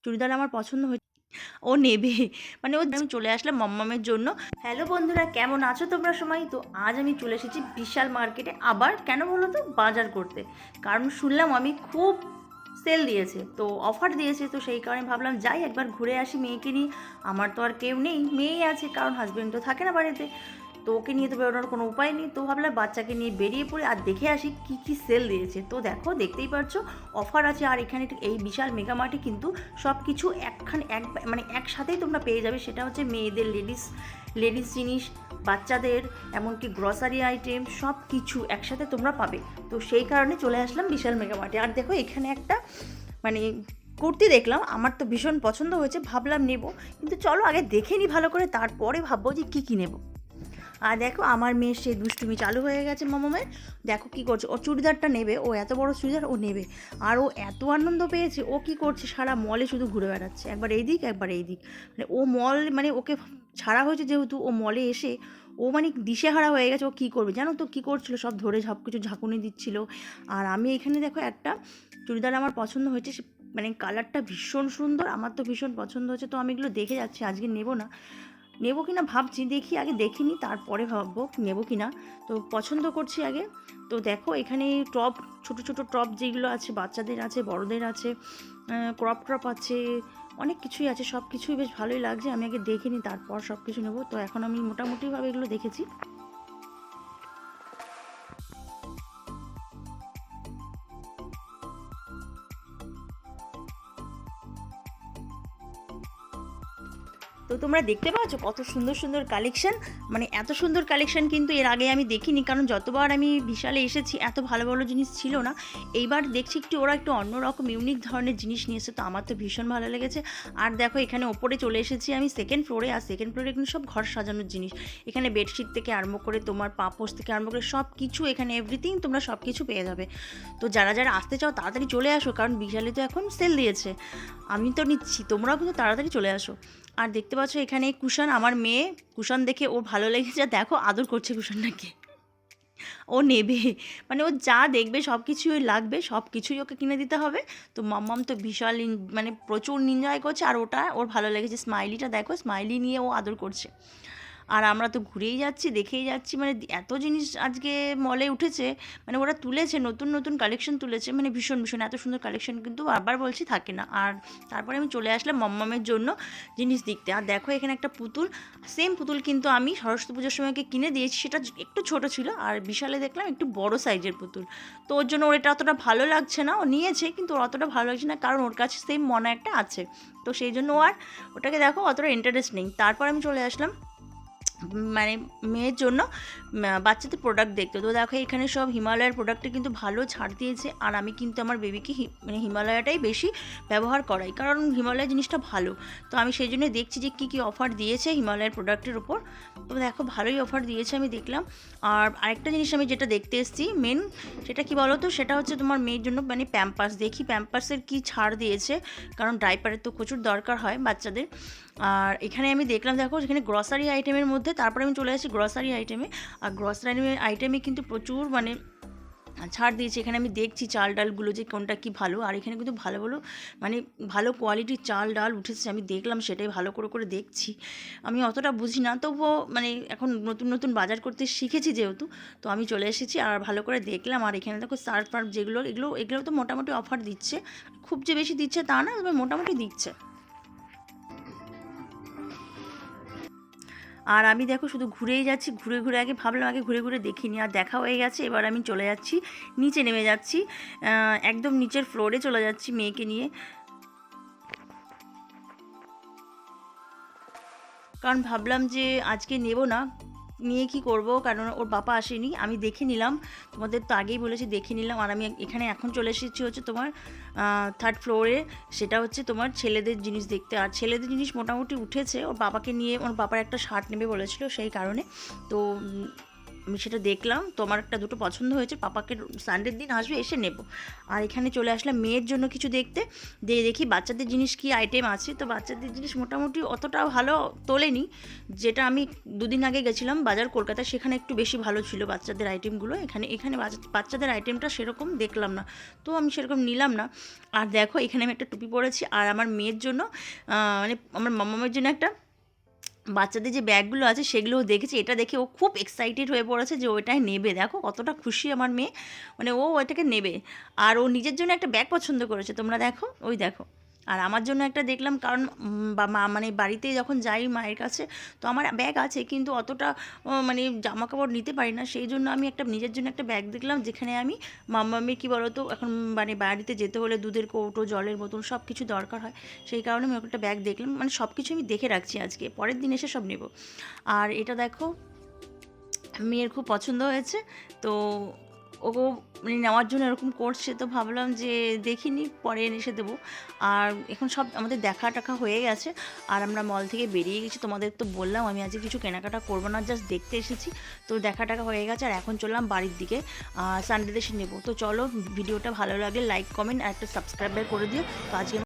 চুড়িদার আমার পছন্দ হয়েছে, ও নেবে। মানে আমি চলে আসলাম মম্মামের জন্য। হ্যালো বন্ধুরা, কেমন আছো তোমরা সবাই? তো আজ আমি চলে এসেছি বিশাল মার্কেটে, আবার কেন বলো তো, বাজার করতে। কারণ শুনলাম আমি খুব সেল দিয়েছে, তো অফার দিয়েছে, তো সেই কারণে ভাবলাম যাই একবার ঘুরে আসি মেয়েকে নিয়ে। আমার তো আর কেউ নেই, মেয়েই আছে, কারণ হাজব্যান্ড তো থাকে না বাড়িতে। তো ওকে নিয়ে তো বেরোনোর কোনো উপায় নেই, তো ভাবলাম বাচ্চাকে নিয়ে বেরিয়ে পড়ে আর দেখে আসি কী কী সেল দিয়েছে। তো দেখো, দেখতেই পাচ্ছ অফার আছে। আর এখানে এই বিশাল মেগামার্টে কিন্তু সব কিছু মানে একসাথেই তোমরা পেয়ে যাবে। সেটা হচ্ছে মেয়েদের লেডিস জিনিস, বাচ্চাদের, এমনকি গ্রসারি আইটেম, সব কিছু একসাথে তোমরা পাবে। তো সেই কারণে চলে আসলাম বিশাল মেগামার্টে। আর দেখো, এখানে একটা মানে কুর্তি দেখলাম, আমার তো ভীষণ পছন্দ হয়েছে, ভাবলাম নেব। কিন্তু চলো আগে দেখে নিই ভালো করে, তারপরে ভাববো যে কী কী নেবো। আর দেখো, আমার মেয়ের সেই দুষ্টুমি চালু হয়ে গেছে মামামের। দেখো কী করছে, ও চুড়িদারটা নেবে, ও এত বড় চুড়িদার ও নেবে। আর ও এত আনন্দ পেয়েছে, ও কী করছে, সারা মলে শুধু ঘুরে বেড়াচ্ছে, একবার এই দিক একবার এই দিক। মানে ও মল, মানে ওকে ছাড়া হয়েছে যেহেতু, ও মলে এসে ও মানে দিশেহারা হয়ে গেছে। ও কী করবে জানো তো, কী করছিল, সব ধরে সব কিছু ঝাঁকুনি দিচ্ছিল। আর আমি এখানে দেখো একটা চুড়িদার আমার পছন্দ হয়েছে, মানে কালারটা ভীষণ সুন্দর, আমার তো ভীষণ পছন্দ হয়েছে। তো আমি এগুলো দেখে যাচ্ছি, আজকে নেবো না, নেবো কি না ভাবছি, দেখি আগে দেখে নিই, তারপরে ভাববো নেবো কি না। তো পছন্দ করছি আগে। তো দেখো, এখানে টপ, ছোট ছোট টপ যেগুলো আছে, বাচ্চাদের আছে, বড়দের আছে, ক্রপ টপ আছে, অনেক কিছুই আছে, সব কিছুই বেশ ভালোই লাগছে। আমি আগে দেখে নিই, তারপর সব কিছু নেবো। তো এখন আমি মোটামুটিভাবে এগুলো দেখেছি। তো তোমরা দেখতে পাচ্ছ কত সুন্দর সুন্দর কালেকশন, মানে এত সুন্দর কালেকশন কিন্তু এর আগে আমি দেখিনি। কারণ যতবার আমি বিশালে এসেছি এত ভালো ভালো জিনিস ছিল না। এইবার দেখছি একটু ওরা একটু অন্যরকম ইউনিক ধরনের জিনিস নিয়ে এসেছে, তো আমার তো ভীষণ ভালো লেগেছে। আর দেখো, এখানে ওপরে চলে এসেছি আমি সেকেন্ড ফ্লোরে। আর সেকেন্ড ফ্লোরে কিন্তু সব ঘর সাজানোর জিনিস, এখানে বেডশিট থেকে আরম্ভ করে তোমার পাপোশ থেকে আরম্ভ করে সব কিছু, এখানে এভরিথিং তোমরা সব কিছু পেয়ে যাবে। তো যারা যারা আসতে চাও তাড়াতাড়ি চলে আসো, কারণ বিশালে তো এখন সেল দিয়েছে। আমি তো নিচ্ছি, তোমরাও কিন্তু তাড়াতাড়ি চলে আসো। আর দেখতে পাচ্ছ এখানে কুশন, আমার মেয়ে কুশন দেখে ওর ভালো লেগেছে, দেখো আদর করছে কুশনটাকে, ও নেবে। মানে ও যা দেখবে সব কিছুই ওই লাগবে, সব কিছুই ওকে কিনে দিতে হবে। তো মাম্মাম তো বিশাল মানে প্রচুর এনজয় করছে, আর ওটা ওর ভালো লেগেছে। স্মাইলিটা দেখো, স্মাইলি নিয়ে ও আদর করছে। আর আমরা তো ঘুরেই যাচ্ছি, দেখেই যাচ্ছি, মানে এত জিনিস আজকে মলে উঠেছে, মানে ওরা তুলেছে, নতুন নতুন কালেকশন তুলেছে, মানে ভীষণ ভীষণ এত সুন্দর কালেকশন কিন্তু বারবার বলছি থাকে না। আর তারপরে আমি চলে আসলাম মম্মামের জন্য জিনিস দেখতে। আর দেখো, এখানে একটা পুতুল, সেম পুতুল কিন্তু আমি সরস্বতী পুজোর সময়কে কিনে দিয়েছি, সেটা একটু ছোট ছিল। আর বিশালে দেখলাম একটু বড় সাইজের পুতুল, তো ওর জন্য ওর এটা অতটা ভালো লাগছে না, ও নিয়েছে কিন্তু ওর অতটা ভালো লাগছে না, কারণ ওর কাছে সেম মনে একটা আছে। তো সেই জন্য ও আর ওটাকে দেখো অতটা ইন্টারেস্ট নেই। তারপর আমি চলে আসলাম মানে মেয়ের জন্য বাচ্চাদের প্রোডাক্ট দেখতে। তো দেখো, এখানে সব হিমালয়ের প্রোডাক্টে কিন্তু ভালো ছাড় দিয়েছে। আর আমি কিন্তু আমার বেবিকে মানে হিমালয়াটাই বেশি ব্যবহার করাই, কারণ হিমালয় জিনিসটা ভালো। তো আমি সেই জন্য দেখছি যে কী কী অফার দিয়েছে হিমালয়ের প্রোডাক্টের ওপর। তো দেখো, ভালোই অফার দিয়েছে, আমি দেখলাম। আর আরেকটা জিনিস আমি যেটা দেখতে এসেছি মেন, সেটা কি বলো তো, সেটা হচ্ছে তোমার মেয়ের জন্য মানে প্যাম্পার্স। দেখি প্যাম্পার্সের কী ছাড় দিয়েছে, কারণ ডাইপারের তো প্রচুর দরকার হয় বাচ্চাদের। আর এখানে আমি দেখলাম, দেখো এখানে গ্রসারি আইটেমের মধ্যে, তারপরে আমি চলে আসি গ্রসারি আইটেমে। আর গ্রসারি আইটেমে কিন্তু প্রচুর মানে ছাড় দিয়েছে। এখানে আমি দেখছি চাল ডালগুলো যে কোনটা কি ভালো, আর এখানে কিন্তু ভালো ভালো মানে ভালো কোয়ালিটির চাল ডাল উঠেছে, আমি দেখলাম, সেটাই ভালো করে করে দেখছি। আমি অতটা বুঝি না, তবুও মানে এখন নতুন নতুন বাজার করতে শিখেছি যেহেতু, তো আমি চলে এসেছি আর ভালো করে দেখলাম। আর এখানে দেখো সার্ফ ফার্ফ যেগুলো, এগুলো তো মোটামুটি অফার দিচ্ছে, খুব যে বেশি দিচ্ছে তা না, তবে মোটামুটি দিচ্ছে। আর আমি দেখো শুধু ঘুরেই যাচ্ছি, ঘুরে ঘুরে আগে ভাবলাম আগে ঘুরে ঘুরে দেখিনি, আর দেখা হয়ে গেছে। এবার আমি চলে যাচ্ছি নিচে, নেমে যাচ্ছি, একদম নিচের ফ্লোরে চলে যাচ্ছি মেয়েকে নিয়ে। কারণ ভাবলাম যে আজকে নেব না, নিয়ে কি করব, কারণ ওর বাবা আসেনি। আমি দেখে নিলাম, তোমাদের তো আগেই বলেছি দেখে নিলাম। আর আমি এখানে এখন চলে এসেছি হচ্ছে তোমার থার্ড ফ্লোরে, সেটা হচ্ছে তোমার ছেলেদের জিনিস দেখতে। আর ছেলেদের জিনিস মোটামুটি উঠেছে, ওর বাবাকে নিয়ে, ওর বাবার একটা শার্ট নেবে বলেছিল সেই কারণে। তো আমি সেটা দেখলাম, তো আমার একটা দুটো পছন্দ হয়েছে, পাপাকে সানডের দিন আসবে এসে নেব। আর এখানে চলে আসলাম মেয়ের জন্য কিছু দেখতে, দিয়ে দেখি বাচ্চাদের জিনিস কি আইটেম আছে। তো বাচ্চাদের জিনিস মোটামুটি অতটা ভালো তোলেনি, যেটা আমি দুদিন আগে গেছিলাম বাজার কলকাতায়, সেখানে একটু বেশি ভালো ছিল বাচ্চাদের আইটেমগুলো। এখানে এখানে বাচ্চাদের আইটেমটা সেরকম দেখলাম না, তো আমি সেরকম নিলাম না। আর দেখো এখানে আমি একটা টুপি পরেছি, আর আমার মেয়ের জন্য মানে আমার মামামের জন্য একটা বাচ্চাদের যে ব্যাগগুলো আছে সেগুলোও দেখেছি। এটা দেখে ও খুব এক্সাইটেড হয়ে পড়েছে যে ওইটাই নেবে। দেখো কতটা খুশি আমার মেয়ে, মানে ও ওইটাকে নেবে। আর ও নিজের জন্য একটা ব্যাগ পছন্দ করেছে, তোমরা দেখো, ওই দেখো। আর আমার জন্য একটা দেখলাম, কারণ বা মা মানে বাড়িতে যখন যাই মায়ের কাছে, তো আমার ব্যাগ আছে কিন্তু অতটা মানে জামা কাপড় নিতে পারি না, সেই জন্য আমি একটা নিজের জন্য একটা ব্যাগ দেখলাম, যেখানে আমি মাম্মামের কী বলো তো এখন মানে বাড়িতে যেতে হলে দুধের কৌটো, জলের বোতল সব কিছু দরকার হয়, সেই কারণে আমি ওরকম একটা ব্যাগ দেখলাম। মানে সব কিছু আমি দেখে রাখছি, আজকে পরের দিন এসে সব নেব। আর এটা দেখো মেয়ের খুব পছন্দ হয়েছে, তো ও মানে নেওয়ার জন্য এরকম করছে, তো ভাবলাম যে দেখিনি, পরে এসে দেবো। আর এখন সব আমাদের দেখা টাকা হয়ে গেছে, আর আমরা মল থেকে বেরিয়ে গেছি। তোমাদের তো বললাম আমি আজকে কিছু কেনাকাটা করবো না, জাস্ট দেখতে এসেছি। তো দেখা টাকা হয়ে গেছে, আর এখন চললাম বাড়ির দিকে, সানডেতে এসে নেবো। তো চলো, ভিডিওটা ভালো লাগলে লাইক, কমেন্ট আর একটা সাবস্ক্রাইবার করে দিও। তো আজকে